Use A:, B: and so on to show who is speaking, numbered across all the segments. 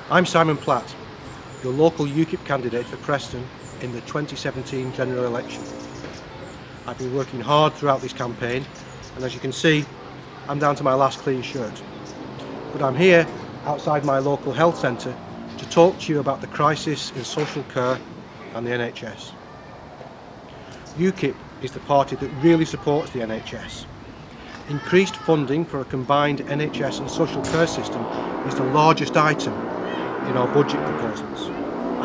A: I'm Simon Platt, your local UKIP candidate for Preston in the 2017 general election. I've been working hard throughout this campaign, and as you can see, I'm down to my last clean shirt. But I'm here outside my local health centre to talk to you about the crisis in social care and the NHS. UKIP is the party that really supports the NHS. Increased funding for a combined NHS and social care system is the largest item in our budget proposals,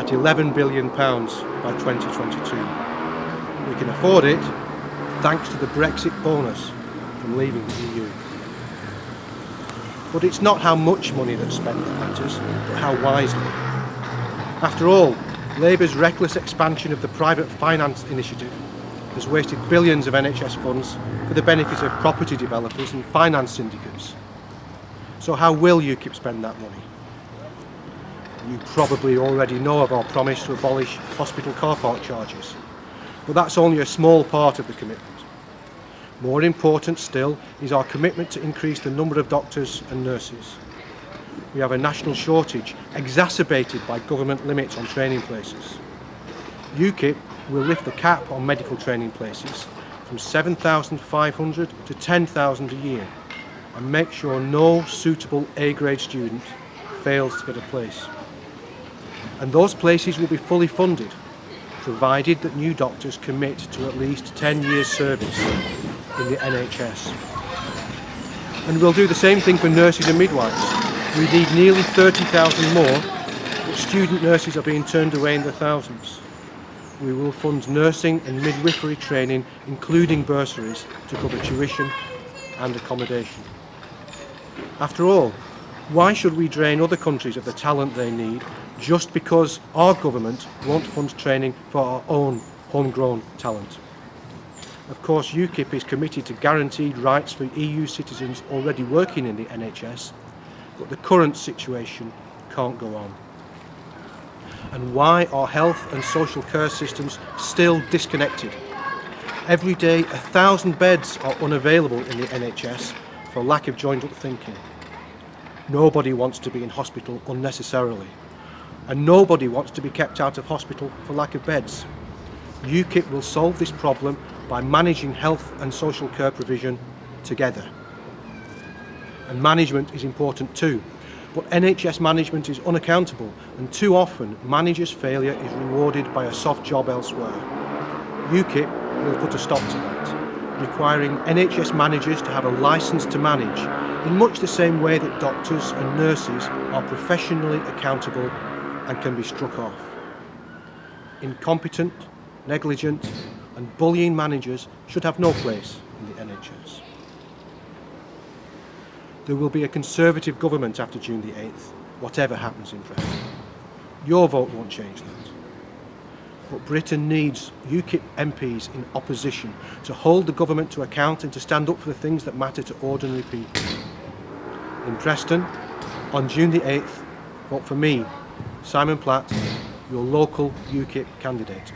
A: at £11 billion by 2022. We can afford it thanks to the Brexit bonus from leaving the EU. But it's not how much money that's spent that matters, but how wisely. After all, Labour's reckless expansion of the private finance initiative has wasted billions of NHS funds for the benefit of property developers and finance syndicates. So how will UKIP spend that money? You probably already know of our promise to abolish hospital car park charges, but that's only a small part of the commitment. More important still is our commitment to increase the number of doctors and nurses. We have a national shortage exacerbated by government limits on training places. UKIP will lift the cap on medical training places from 7,500 to 10,000 a year and make sure no suitable A-grade student fails to get a place. And those places will be fully funded, provided that new doctors commit to at least 10 years service in the NHS. And we'll do the same thing for nurses and midwives. We need nearly 30,000 more, but student nurses are being turned away in the thousands. We will fund nursing and midwifery training, including bursaries, to cover tuition and accommodation. After all, why should we drain other countries of the talent they need just because our government won't fund training for our own homegrown talent? Of course, UKIP is committed to guaranteed rights for EU citizens already working in the NHS, but the current situation can't go on. And why are health and social care systems still disconnected? Every day, 1,000 beds are unavailable in the NHS for lack of joined-up thinking. Nobody wants to be in hospital unnecessarily, and nobody wants to be kept out of hospital for lack of beds. UKIP will solve this problem by managing health and social care provision together. And management is important too, but NHS management is unaccountable, and too often managers' failure is rewarded by a soft job elsewhere. UKIP will put a stop to that, requiring NHS managers to have a licence to manage in much the same way that doctors and nurses are professionally accountable and can be struck off. Incompetent, negligent and bullying managers should have no place in the NHS. There will be a Conservative government after June the 8th, whatever happens in Preston. Your vote won't change that. But Britain needs UKIP MPs in opposition to hold the government to account and to stand up for the things that matter to ordinary people. In Preston, on June the 8th, vote for me, Simon Platt, your local UKIP candidate.